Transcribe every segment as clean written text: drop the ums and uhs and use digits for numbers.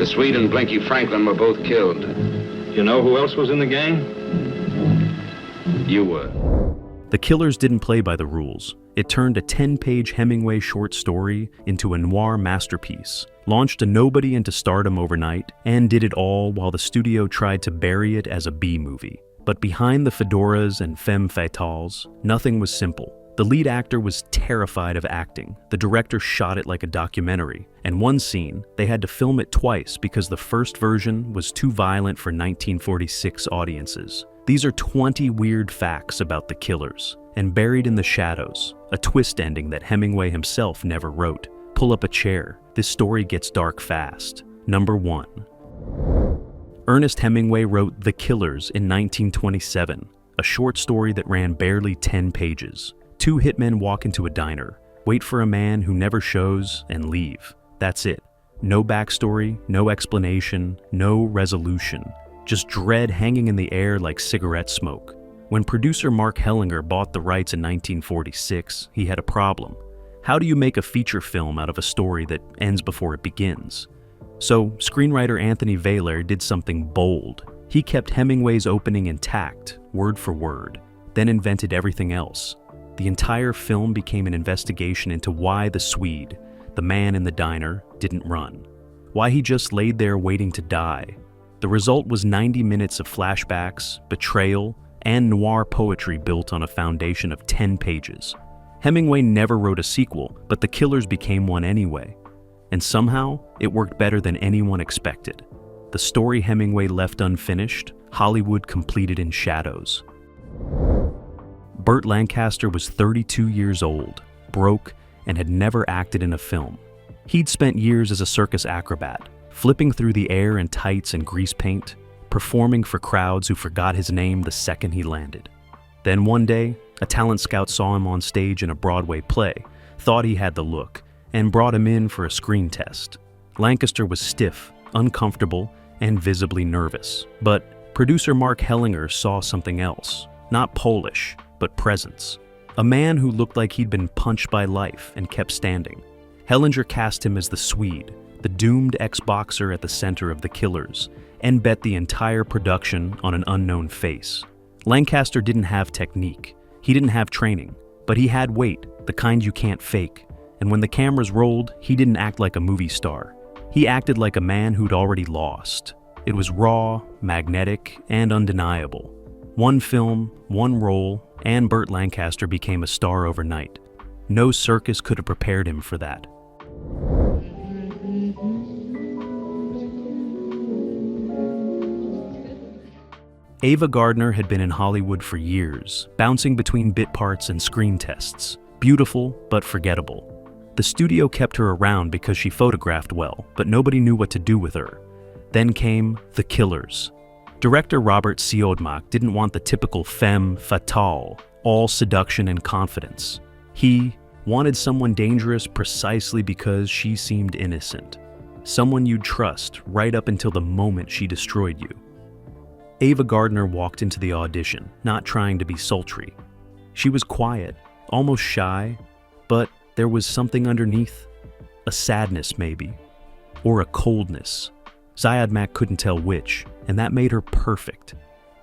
The Swede and Blinky Franklin were both killed. You know who else was in the gang? You were. The Killers didn't play by the rules. It turned a 10-page Hemingway short story into a noir masterpiece, launched a nobody into stardom overnight, and did it all while the studio tried to bury it as a B-movie. But behind the fedoras and femme fatales, nothing was simple. The lead actor was terrified of acting. The director shot it like a documentary, and one scene, they had to film it twice because the first version was too violent for 1946 audiences. These are 20 weird facts about the Killers, and buried in the shadows, a twist ending that Hemingway himself never wrote. Pull up a chair. This story gets dark fast. Number 1. Ernest Hemingway wrote The Killers in 1927, a short story that ran barely 10 pages. 2 hitmen walk into a diner, wait for a man who never shows, and leave. That's it. No backstory, no explanation, no resolution. Just dread hanging in the air like cigarette smoke. When producer Mark Hellinger bought the rights in 1946, he had a problem. How do you make a feature film out of a story that ends before it begins? So, screenwriter Anthony Vayler did something bold. He kept Hemingway's opening intact, word for word, then invented everything else. The entire film became an investigation into why the Swede, the man in the diner, didn't run. Why he just laid there waiting to die. The result was 90 minutes of flashbacks, betrayal, and noir poetry built on a foundation of 10 pages. Hemingway never wrote a sequel, but The Killers became one anyway. And somehow, it worked better than anyone expected. The story Hemingway left unfinished, Hollywood completed in shadows. Burt Lancaster was 32 years old, broke, and had never acted in a film. He'd spent years as a circus acrobat, flipping through the air in tights and grease paint, performing for crowds who forgot his name the second he landed. Then one day, a talent scout saw him on stage in a Broadway play, thought he had the look, and brought him in for a screen test. Lancaster was stiff, uncomfortable, and visibly nervous. But producer Mark Hellinger saw something else. Not Polish, but presence. A man who looked like he'd been punched by life and kept standing. Hellinger cast him as the Swede, the doomed ex-boxer at the center of The Killers, and bet the entire production on an unknown face. Lancaster didn't have technique. He didn't have training, but he had weight, the kind you can't fake. And when the cameras rolled, he didn't act like a movie star. He acted like a man who'd already lost. It was raw, magnetic, and undeniable. One film, one role, and Burt Lancaster became a star overnight. No circus could have prepared him for that. Ava Gardner had been in Hollywood for years, bouncing between bit parts and screen tests. Beautiful, but forgettable. The studio kept her around because she photographed well, but nobody knew what to do with her. Then came The Killers. Director Robert Siodmak didn't want the typical femme fatale, all seduction and confidence. He wanted someone dangerous precisely because she seemed innocent. Someone you'd trust right up until the moment she destroyed you. Ava Gardner walked into the audition, not trying to be sultry. She was quiet, almost shy, but there was something underneath. A sadness, maybe. Or a coldness. Siodmak couldn't tell which, and that made her perfect.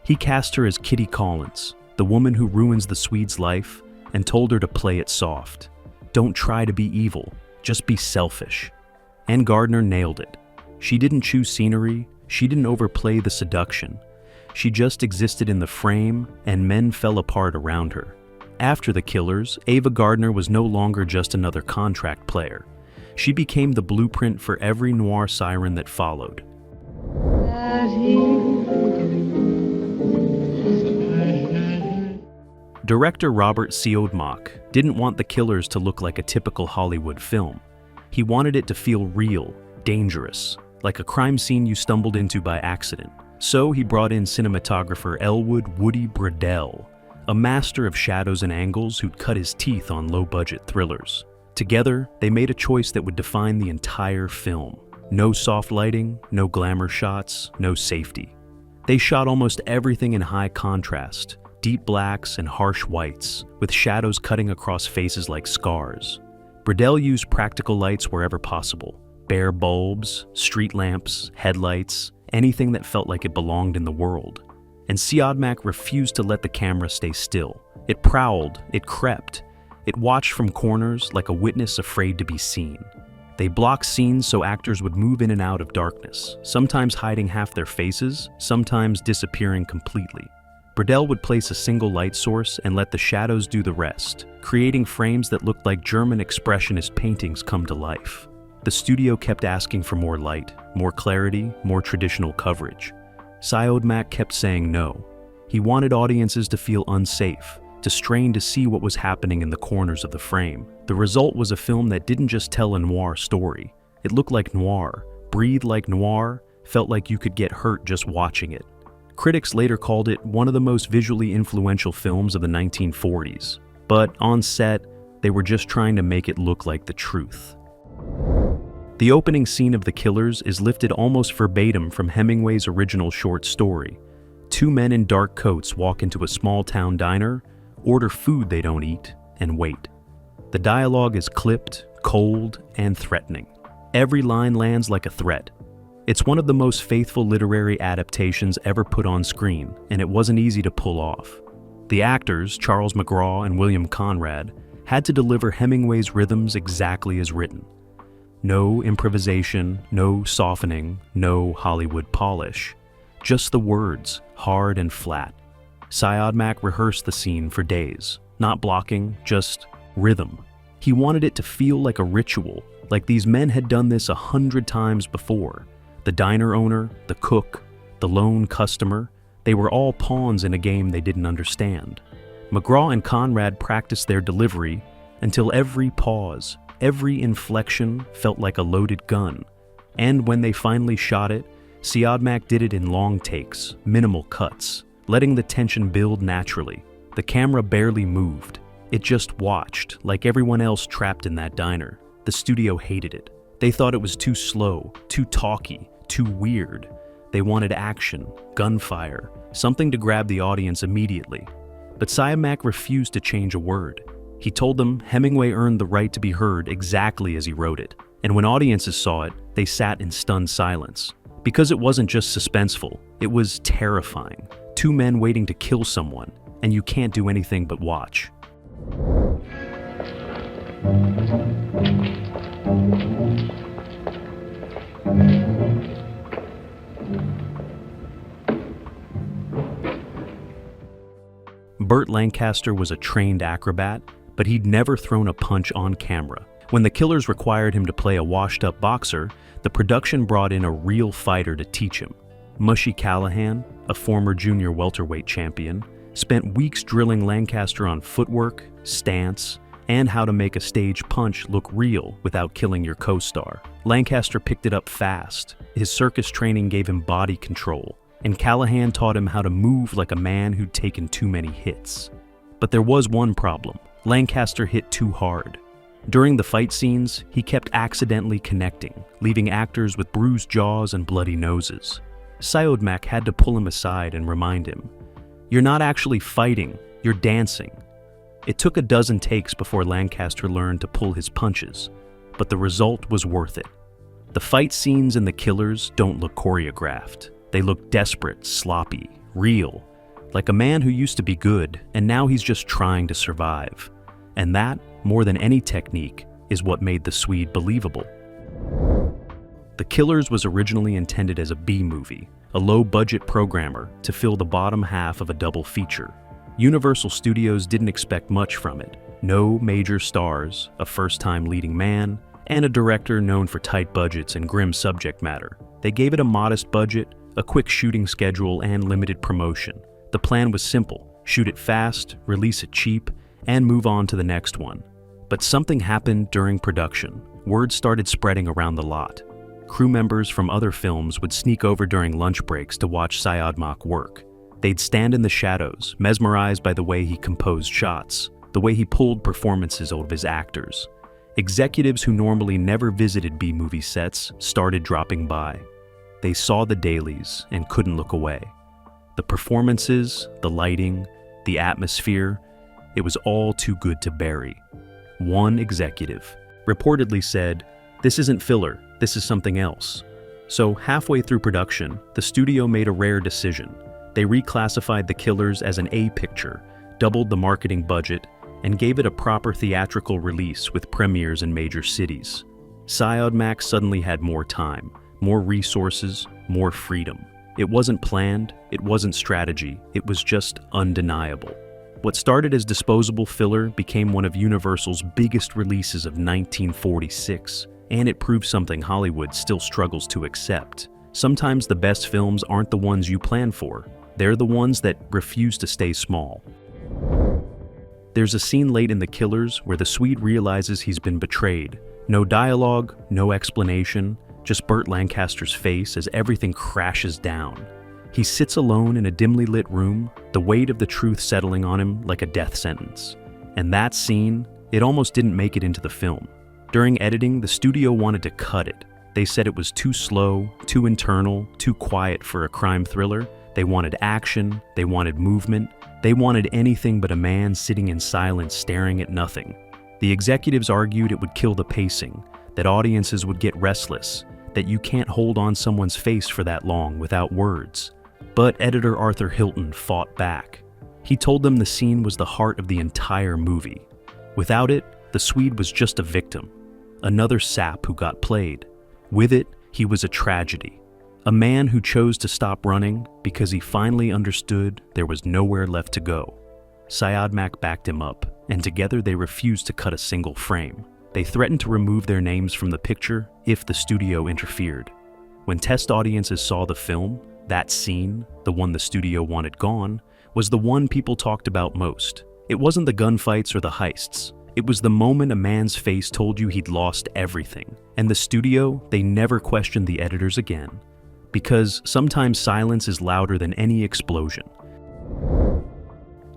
He cast her as Kitty Collins, the woman who ruins the Swede's life, and told her to play it soft. Don't try to be evil, just be selfish. And Gardner nailed it. She didn't choose scenery, she didn't overplay the seduction. She just existed in the frame, and men fell apart around her. After The Killers, Ava Gardner was no longer just another contract player. She became the blueprint for every noir siren that followed. Director Robert Siodmak didn't want The Killers to look like a typical Hollywood film. He wanted it to feel real, dangerous, like a crime scene you stumbled into by accident. So he brought in cinematographer Elwood Woody Bradell, a master of shadows and angles who'd cut his teeth on low-budget thrillers. Together, they made a choice that would define the entire film. No soft lighting, no glamour shots, no safety. They shot almost everything in high contrast, deep blacks and harsh whites, with shadows cutting across faces like scars. Bradell used practical lights wherever possible, Bare bulbs, street lamps, headlights, anything that felt like it belonged in the world. And Siodmak refused to let the camera stay still. It prowled, it crept, it watched from corners like a witness afraid to be seen. They blocked scenes so actors would move in and out of darkness, sometimes hiding half their faces, sometimes disappearing completely. Burdell would place a single light source and let the shadows do the rest, creating frames that looked like German expressionist paintings come to life. The studio kept asking for more light, more clarity, more traditional coverage. Siodmak kept saying no. He wanted audiences to feel unsafe, to strain to see what was happening in the corners of the frame. The result was a film that didn't just tell a noir story. It looked like noir, breathed like noir, felt like you could get hurt just watching it. Critics later called it one of the most visually influential films of the 1940s. But on set, they were just trying to make it look like the truth. The opening scene of The Killers is lifted almost verbatim from Hemingway's original short story. Two men in dark coats walk into a small-town diner, order food they don't eat, and wait. The dialogue is clipped, cold, and threatening. Every line lands like a threat. It's one of the most faithful literary adaptations ever put on screen, and it wasn't easy to pull off. The actors, Charles McGraw and William Conrad, had to deliver Hemingway's rhythms exactly as written. No improvisation, no softening, no Hollywood polish. Just the words, hard and flat. Siodmak rehearsed the scene for days, not blocking, just rhythm. He wanted it to feel like a ritual, like these men had done this 100 times before. The diner owner, the cook, the lone customer, they were all pawns in a game they didn't understand. McGraw and Conrad practiced their delivery until every pause, every inflection felt like a loaded gun. And when they finally shot it, Siodmak did it in long takes, minimal cuts, letting the tension build naturally. The camera barely moved. It just watched, like everyone else trapped in that diner. The studio hated it. They thought it was too slow, too talky, too weird. They wanted action, gunfire, something to grab the audience immediately. But Siodmak refused to change a word. He told them Hemingway earned the right to be heard exactly as he wrote it. And when audiences saw it, they sat in stunned silence. Because it wasn't just suspenseful, it was terrifying. Two men waiting to kill someone, and you can't do anything but watch. Burt Lancaster was a trained acrobat, but he'd never thrown a punch on camera. When The Killers required him to play a washed-up boxer, the production brought in a real fighter to teach him. Mushy Callahan, a former junior welterweight champion, spent weeks drilling Lancaster on footwork, stance, and how to make a stage punch look real without killing your co-star. Lancaster picked it up fast. His circus training gave him body control, and Callahan taught him how to move like a man who'd taken too many hits. But there was one problem. Lancaster hit too hard. During the fight scenes, he kept accidentally connecting, leaving actors with bruised jaws and bloody noses. Siodmak had to pull him aside and remind him, "You're not actually fighting, you're dancing." It took a dozen takes before Lancaster learned to pull his punches, but the result was worth it. The fight scenes in The Killers don't look choreographed. They look desperate, sloppy, real, like a man who used to be good and now he's just trying to survive. And that, more than any technique, is what made the Swede believable. The Killers was originally intended as a B-movie, a low-budget programmer to fill the bottom half of a double feature. Universal Studios didn't expect much from it. No major stars, a first-time leading man, and a director known for tight budgets and grim subject matter. They gave it a modest budget, a quick shooting schedule, and limited promotion. The plan was simple: shoot it fast, release it cheap, and move on to the next one. But something happened during production. Word started spreading around the lot. Crew members from other films would sneak over during lunch breaks to watch Siodmak work. They'd stand in the shadows, mesmerized by the way he composed shots, the way he pulled performances out of his actors. Executives who normally never visited B-movie sets started dropping by. They saw the dailies and couldn't look away. The performances, the lighting, the atmosphere, it was all too good to bury. One executive reportedly said, "This isn't filler, this is something else. So halfway through production, the studio made a rare decision. They reclassified The Killers as an A picture, doubled the marketing budget, and gave it a proper theatrical release with premieres in major cities. Syod suddenly had more time, more resources, more freedom. It wasn't planned, it wasn't strategy, it was just undeniable. What started as disposable filler became one of Universal's biggest releases of 1946, and it proved something Hollywood still struggles to accept. Sometimes the best films aren't the ones you plan for, they're the ones that refuse to stay small. There's a scene late in The Killers where the Swede realizes he's been betrayed. No dialogue, no explanation, just Burt Lancaster's face as everything crashes down. He sits alone in a dimly lit room, the weight of the truth settling on him like a death sentence. And that scene, it almost didn't make it into the film. During editing, the studio wanted to cut it. They said it was too slow, too internal, too quiet for a crime thriller. They wanted action, they wanted movement, they wanted anything but a man sitting in silence staring at nothing. The executives argued it would kill the pacing, that audiences would get restless, that you can't hold on someone's face for that long without words. But editor Arthur Hilton fought back. He told them the scene was the heart of the entire movie. Without it, the Swede was just a victim, another sap who got played. With it, he was a tragedy. A man who chose to stop running because he finally understood there was nowhere left to go. Syod backed him up, and together they refused to cut a single frame. They threatened to remove their names from the picture if the studio interfered. When test audiences saw the film, that scene, the one the studio wanted gone, was the one people talked about most. It wasn't the gunfights or the heists. It was the moment a man's face told you he'd lost everything. And the studio, they never questioned the editors again. Because sometimes silence is louder than any explosion.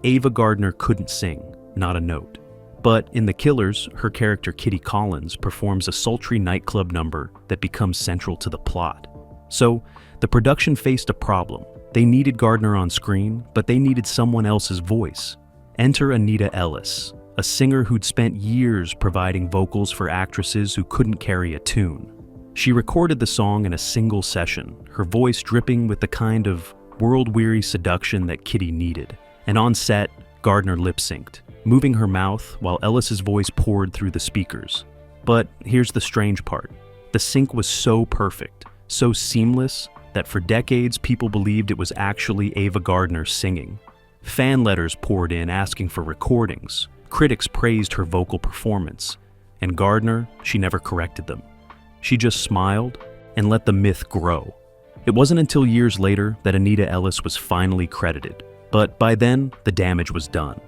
Ava Gardner couldn't sing, not a note. But in The Killers, her character Kitty Collins performs a sultry nightclub number that becomes central to the plot. So, the production faced a problem. They needed Gardner on screen, but they needed someone else's voice. Enter Anita Ellis, a singer who'd spent years providing vocals for actresses who couldn't carry a tune. She recorded the song in a single session, her voice dripping with the kind of world-weary seduction that Kitty needed. And on set, Gardner lip-synced, moving her mouth while Ellis's voice poured through the speakers. But here's the strange part. The sync was so perfect, so seamless, that for decades people believed it was actually Ava Gardner singing. Fan letters poured in asking for recordings. Critics praised her vocal performance. And Gardner, she never corrected them. She just smiled and let the myth grow. It wasn't until years later that Anita Ellis was finally credited. But by then, the damage was done.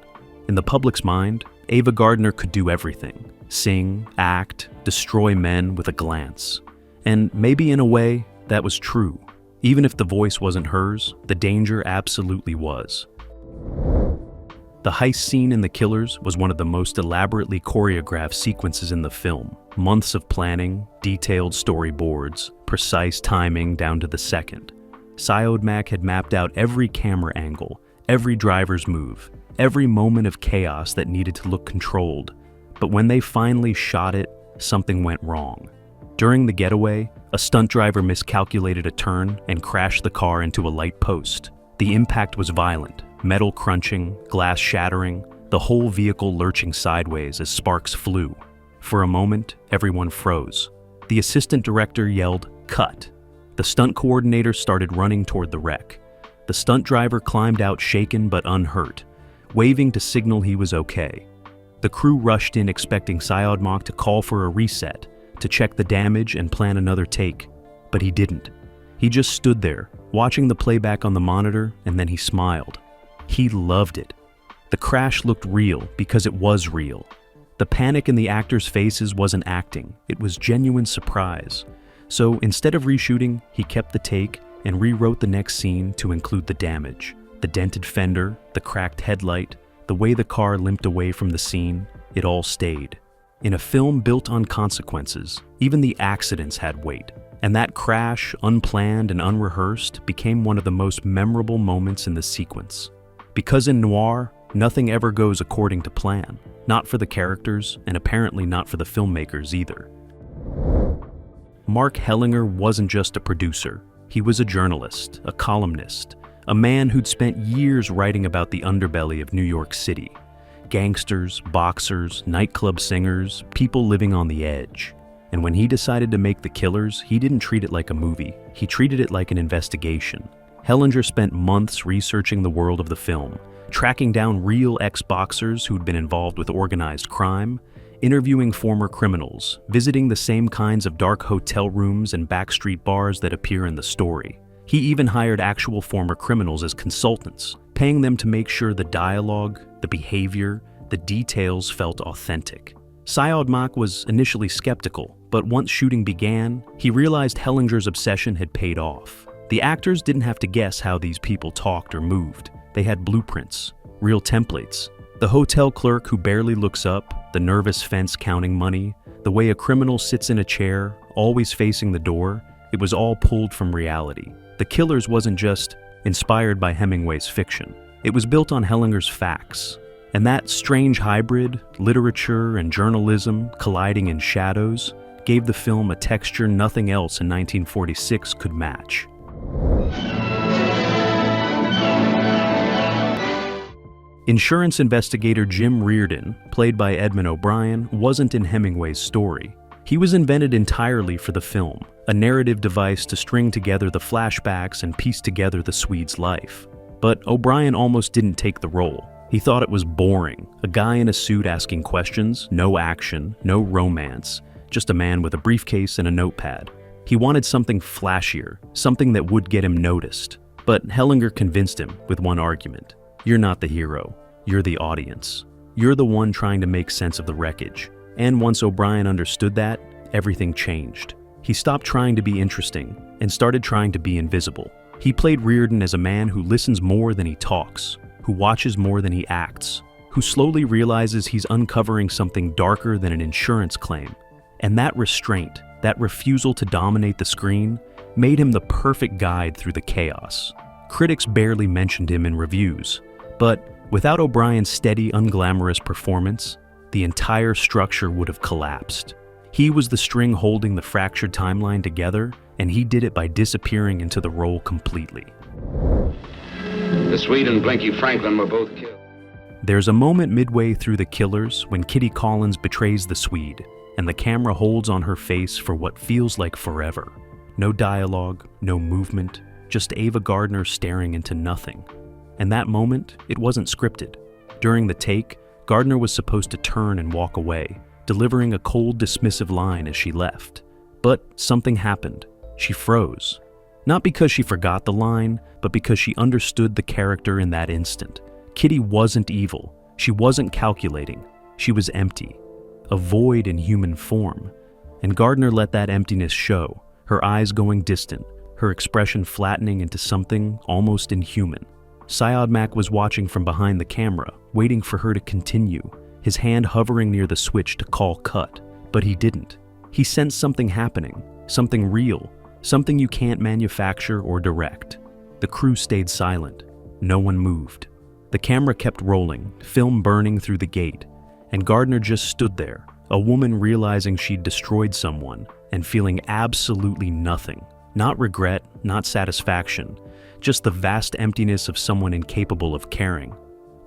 In the public's mind, Ava Gardner could do everything. Sing, act, destroy men with a glance. And maybe in a way, that was true. Even if the voice wasn't hers, the danger absolutely was. The heist scene in The Killers was one of the most elaborately choreographed sequences in the film. Months of planning, detailed storyboards, precise timing down to the second. Syod had mapped out every camera angle, every driver's move, every moment of chaos that needed to look controlled. But when they finally shot it, something went wrong. During the getaway, a stunt driver miscalculated a turn and crashed the car into a light post. The impact was violent, metal crunching, glass shattering, the whole vehicle lurching sideways as sparks flew. For a moment, everyone froze. The assistant director yelled, "Cut." The stunt coordinator started running toward the wreck. The stunt driver climbed out shaken but unhurt, waving to signal he was okay. The crew rushed in expecting Syod to call for a reset, to check the damage and plan another take, but he didn't. He just stood there, watching the playback on the monitor, and then he smiled. He loved it. The crash looked real because it was real. The panic in the actors' faces wasn't acting, it was genuine surprise. So instead of reshooting, he kept the take and rewrote the next scene to include the damage. The dented fender, the cracked headlight, the way the car limped away from the scene, it all stayed. In a film built on consequences, even the accidents had weight. And that crash, unplanned and unrehearsed, became one of the most memorable moments in the sequence. Because in noir, nothing ever goes according to plan. Not for the characters, and apparently not for the filmmakers either. Mark Hellinger wasn't just a producer. He was a journalist, a columnist, a man who'd spent years writing about the underbelly of New York City. Gangsters, boxers, nightclub singers, people living on the edge. And when he decided to make The Killers, he didn't treat it like a movie. He treated it like an investigation. Hellinger spent months researching the world of the film, tracking down real ex-boxers who'd been involved with organized crime, interviewing former criminals, visiting the same kinds of dark hotel rooms and backstreet bars that appear in the story. He even hired actual former criminals as consultants, paying them to make sure the dialogue, the behavior, the details felt authentic. Syed Mak was initially skeptical, but once shooting began, he realized Hellinger's obsession had paid off. The actors didn't have to guess how these people talked or moved. They had blueprints, real templates. The hotel clerk who barely looks up, the nervous fence counting money, the way a criminal sits in a chair, always facing the door, it was all pulled from reality. The Killers wasn't just inspired by Hemingway's fiction. It was built on Hellinger's facts. And that strange hybrid, literature and journalism colliding in shadows, gave the film a texture nothing else in 1946 could match. Insurance investigator Jim Reardon, played by Edmund O'Brien, wasn't in Hemingway's story. He was invented entirely for the film, a narrative device to string together the flashbacks and piece together the Swede's life. But O'Brien almost didn't take the role. He thought it was boring, a guy in a suit asking questions, no action, no romance, just a man with a briefcase and a notepad. He wanted something flashier, something that would get him noticed. But Hellinger convinced him with one argument. You're not the hero, you're the audience. You're the one trying to make sense of the wreckage. And once O'Brien understood that, everything changed. He stopped trying to be interesting and started trying to be invisible. He played Reardon as a man who listens more than he talks, who watches more than he acts, who slowly realizes he's uncovering something darker than an insurance claim. And that restraint, that refusal to dominate the screen, made him the perfect guide through the chaos. Critics barely mentioned him in reviews, but without O'Brien's steady, unglamorous performance, the entire structure would have collapsed. He was the string holding the fractured timeline together, and he did it by disappearing into the role completely. The Swede and Blinky Franklin were both killed. There's a moment midway through The Killers when Kitty Collins betrays the Swede, and the camera holds on her face for what feels like forever. No dialogue, no movement, just Ava Gardner staring into nothing. And that moment, it wasn't scripted. During the take, Gardner was supposed to turn and walk away, delivering a cold, dismissive line as she left. But something happened. She froze. Not because she forgot the line, but because she understood the character in that instant. Kitty wasn't evil. She wasn't calculating. She was empty. A void in human form. And Gardner let that emptiness show, her eyes going distant, her expression flattening into something almost inhuman. Syed Mak was watching from behind the camera, waiting for her to continue, his hand hovering near the switch to call cut. But he didn't. He sensed something happening, something real, something you can't manufacture or direct. The crew stayed silent. No one moved. The camera kept rolling, film burning through the gate, and Gardner just stood there, a woman realizing she'd destroyed someone and feeling absolutely nothing. Not regret, not satisfaction, just the vast emptiness of someone incapable of caring.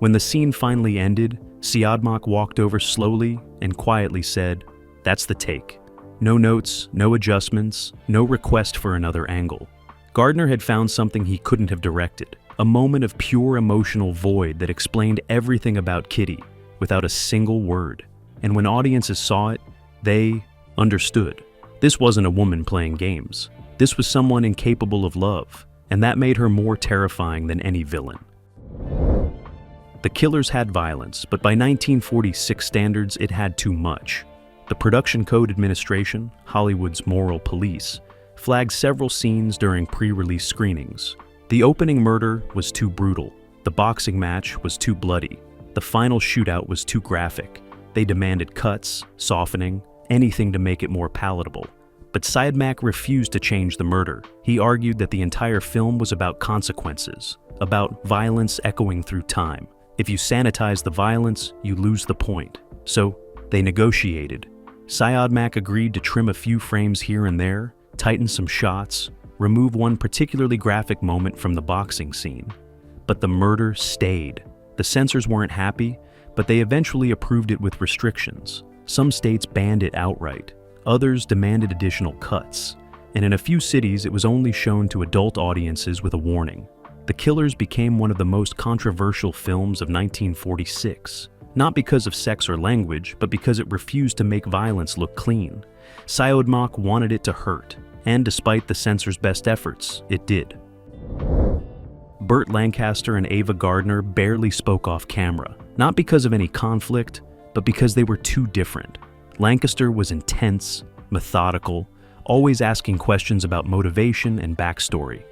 When the scene finally ended, Syed Mak walked over slowly and quietly said, "That's the take." No notes, no adjustments, no request for another angle. Gardner had found something he couldn't have directed, a moment of pure emotional void that explained everything about Kitty without a single word. And when audiences saw it, they understood. This wasn't a woman playing games. This was someone incapable of love, and that made her more terrifying than any villain. The Killers had violence, but by 1946 standards, it had too much. The Production Code Administration, Hollywood's moral police, flagged several scenes during pre-release screenings. The opening murder was too brutal. The boxing match was too bloody. The final shootout was too graphic. They demanded cuts, softening, anything to make it more palatable. But Syed Mak refused to change the murder. He argued that the entire film was about consequences, about violence echoing through time. If you sanitize the violence, you lose the point. So they negotiated. Syodmak agreed to trim a few frames here and there, tighten some shots, remove one particularly graphic moment from the boxing scene. But the murder stayed. The censors weren't happy, but they eventually approved it with restrictions. Some states banned it outright. Others demanded additional cuts. And in a few cities, it was only shown to adult audiences with a warning. The Killers became one of the most controversial films of 1946, not because of sex or language, but because it refused to make violence look clean. Syodmak wanted it to hurt, and despite the censors' best efforts, it did. Burt Lancaster and Ava Gardner barely spoke off camera, not because of any conflict, but because they were too different. Lancaster was intense, methodical, always asking questions about motivation and backstory.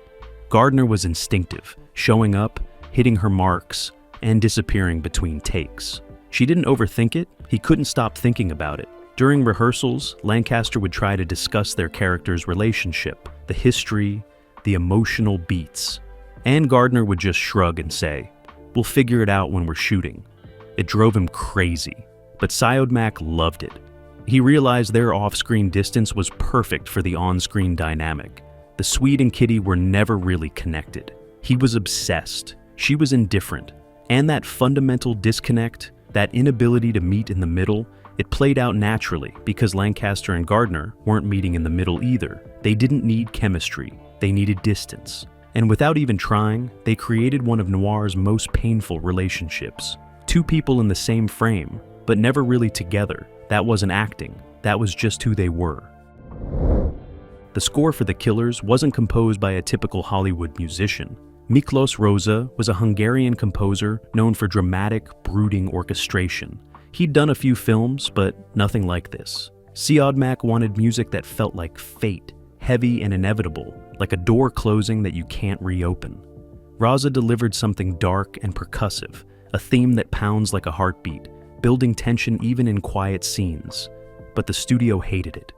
Gardner was instinctive, showing up, hitting her marks, and disappearing between takes. She didn't overthink it, he couldn't stop thinking about it. During rehearsals, Lancaster would try to discuss their characters' relationship, the history, the emotional beats. And Gardner would just shrug and say, "We'll figure it out when we're shooting." It drove him crazy, but Syodmak loved it. He realized their off-screen distance was perfect for the on-screen dynamic. The Swede and Kitty were never really connected. He was obsessed, she was indifferent, and that fundamental disconnect, that inability to meet in the middle, it played out naturally because Lancaster and Gardner weren't meeting in the middle either. They didn't need chemistry, they needed distance. And without even trying, they created one of noir's most painful relationships. Two people in the same frame, but never really together. That wasn't acting, that was just who they were. The score for The Killers wasn't composed by a typical Hollywood musician. Miklos Rozsa was a Hungarian composer known for dramatic, brooding orchestration. He'd done a few films, but nothing like this. Syodmak wanted music that felt like fate, heavy and inevitable, like a door closing that you can't reopen. Rozsa delivered something dark and percussive, a theme that pounds like a heartbeat, building tension even in quiet scenes. But the studio hated it.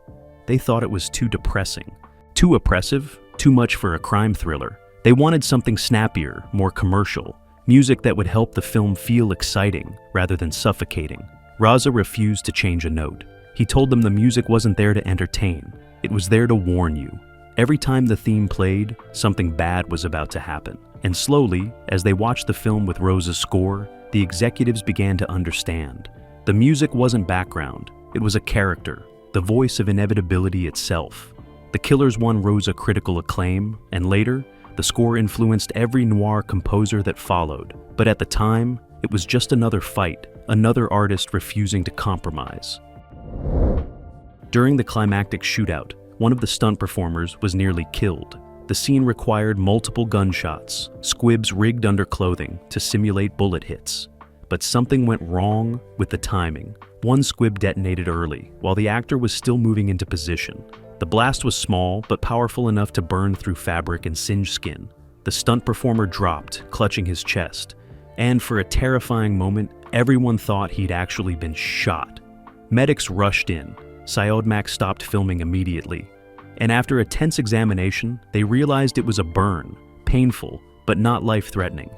They thought it was too depressing, too oppressive, too much for a crime thriller. They wanted something snappier, more commercial, music that would help the film feel exciting rather than suffocating. Rozsa refused to change a note. He told them the music wasn't there to entertain, it was there to warn you. Every time the theme played, something bad was about to happen. And slowly, as they watched the film with Rozsa's score, the executives began to understand. The music wasn't background, it was a character, the voice of inevitability itself. The Killers won Rozsa critical acclaim, and later, the score influenced every noir composer that followed. But at the time, it was just another fight, another artist refusing to compromise. During the climactic shootout, one of the stunt performers was nearly killed. The scene required multiple gunshots, squibs rigged under clothing to simulate bullet hits. But something went wrong with the timing. One squib detonated early, while the actor was still moving into position. The blast was small, but powerful enough to burn through fabric and singe skin. The stunt performer dropped, clutching his chest. And for a terrifying moment, everyone thought he'd actually been shot. Medics rushed in. Syodmak stopped filming immediately. And after a tense examination, they realized it was a burn, painful, but not life-threatening.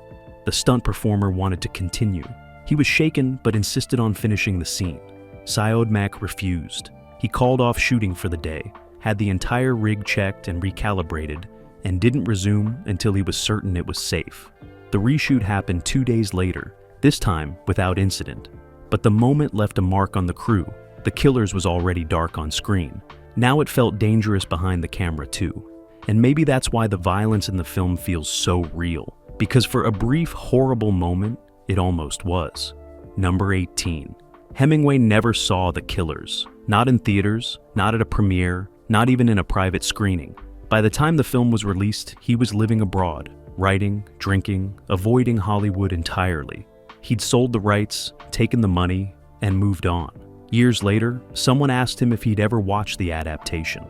The stunt performer wanted to continue. He was shaken, but insisted on finishing the scene. Syodmak refused. He called off shooting for the day, had the entire rig checked and recalibrated, and didn't resume until he was certain it was safe. The reshoot happened 2 days later, this time without incident. But the moment left a mark on the crew. The Killers was already dark on screen. Now it felt dangerous behind the camera too. And maybe that's why the violence in the film feels so real. Because for a brief, horrible moment, it almost was. Number 18. Hemingway never saw The Killers. Not in theaters, not at a premiere, not even in a private screening. By the time the film was released, he was living abroad, writing, drinking, avoiding Hollywood entirely. He'd sold the rights, taken the money, and moved on. Years later, someone asked him if he'd ever watched the adaptation.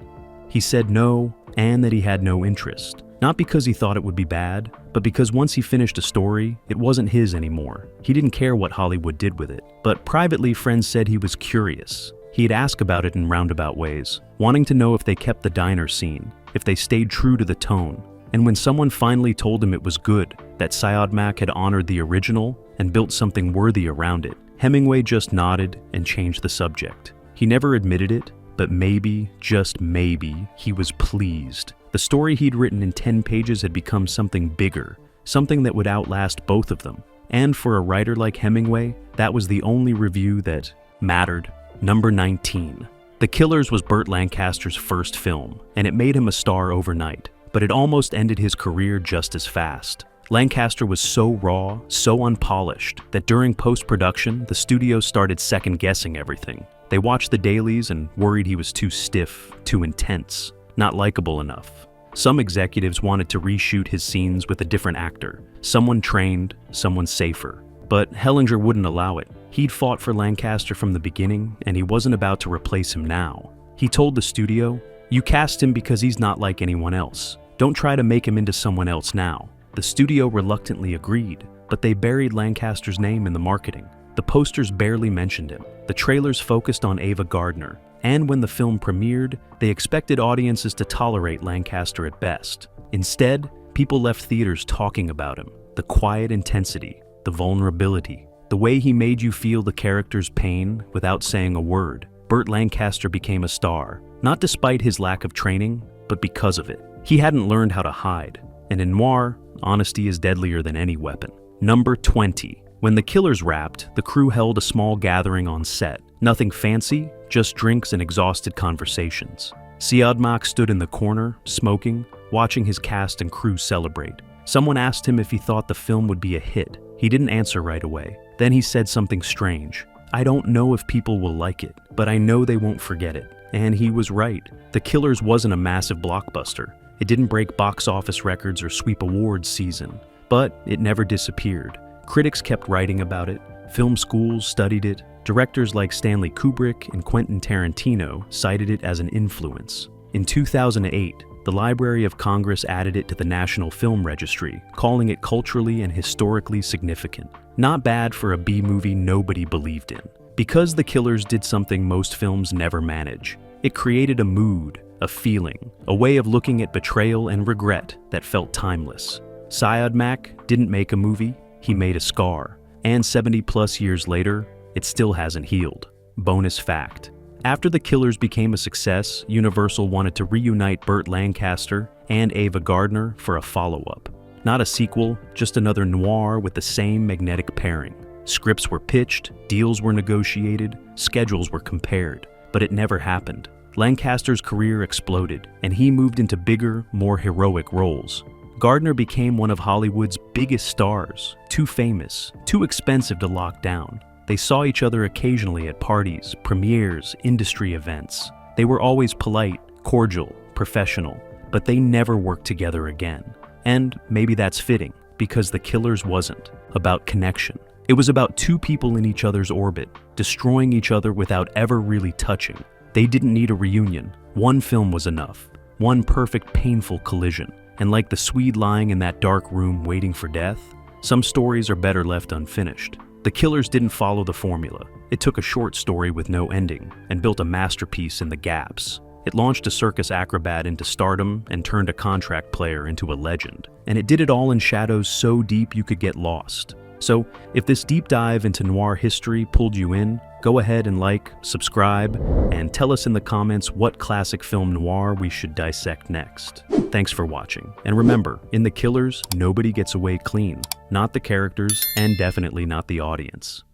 He said no, and that he had no interest. Not because he thought it would be bad, but because once he finished a story, it wasn't his anymore. He didn't care what Hollywood did with it. But privately, friends said he was curious. He'd ask about it in roundabout ways, wanting to know if they kept the diner scene, if they stayed true to the tone. And when someone finally told him it was good, that Syodmak had honored the original and built something worthy around it, Hemingway just nodded and changed the subject. He never admitted it, but maybe, just maybe, he was pleased. The story he'd written in 10 pages had become something bigger, something that would outlast both of them. And for a writer like Hemingway, that was the only review that mattered. Number 19. The Killers was Burt Lancaster's first film, and it made him a star overnight, but it almost ended his career just as fast. Lancaster was so raw, so unpolished, that during post-production, the studio started second-guessing everything. They watched the dailies and worried he was too stiff, too intense, not likable enough. Some executives wanted to reshoot his scenes with a different actor, someone trained, someone safer. But Hellinger wouldn't allow it. He'd fought for Lancaster from the beginning, and he wasn't about to replace him now. He told the studio, "You cast him because he's not like anyone else. Don't try to make him into someone else now." The studio reluctantly agreed, but they buried Lancaster's name in the marketing. The posters barely mentioned him. The trailers focused on Ava Gardner, and when the film premiered, they expected audiences to tolerate Lancaster at best. Instead, people left theaters talking about him, the quiet intensity, the vulnerability, the way he made you feel the character's pain without saying a word. Burt Lancaster became a star, not despite his lack of training, but because of it. He hadn't learned how to hide, and in noir, honesty is deadlier than any weapon. Number 20. When The Killers wrapped, the crew held a small gathering on set. Nothing fancy, just drinks and exhausted conversations. Siodmak stood in the corner, smoking, watching his cast and crew celebrate. Someone asked him if he thought the film would be a hit. He didn't answer right away. Then he said something strange. "I don't know if people will like it, but I know they won't forget it." And he was right. The Killers wasn't a massive blockbuster. It didn't break box office records or sweep awards season. But it never disappeared. Critics kept writing about it. Film schools studied it. Directors like Stanley Kubrick and Quentin Tarantino cited it as an influence. In 2008, the Library of Congress added it to the National Film Registry, calling it culturally and historically significant. Not bad for a B-movie nobody believed in. Because The Killers did something most films never manage. It created a mood, a feeling, a way of looking at betrayal and regret that felt timeless. Siodmak didn't make a movie, he made a scar. And 70+ years later, it still hasn't healed. Bonus fact. After The Killers became a success, Universal wanted to reunite Burt Lancaster and Ava Gardner for a follow-up. Not a sequel, just another noir with the same magnetic pairing. Scripts were pitched, deals were negotiated, schedules were compared, but it never happened. Lancaster's career exploded, and he moved into bigger, more heroic roles. Gardner became one of Hollywood's biggest stars, too famous, too expensive to lock down. They saw each other occasionally at parties, premieres, industry events. They were always polite, cordial, professional, but they never worked together again. And maybe that's fitting, because The Killers wasn't about connection. It was about two people in each other's orbit, destroying each other without ever really touching. They didn't need a reunion. One film was enough. One perfect, painful collision. And like the Swede lying in that dark room waiting for death, some stories are better left unfinished. The Killers didn't follow the formula. It took a short story with no ending and built a masterpiece in the gaps. It launched a circus acrobat into stardom and turned a contract player into a legend. And it did it all in shadows so deep you could get lost. So, if this deep dive into noir history pulled you in, go ahead and like, subscribe, and tell us in the comments what classic film noir we should dissect next. Thanks for watching. And remember, in The Killers, nobody gets away clean. Not the characters, and definitely not the audience.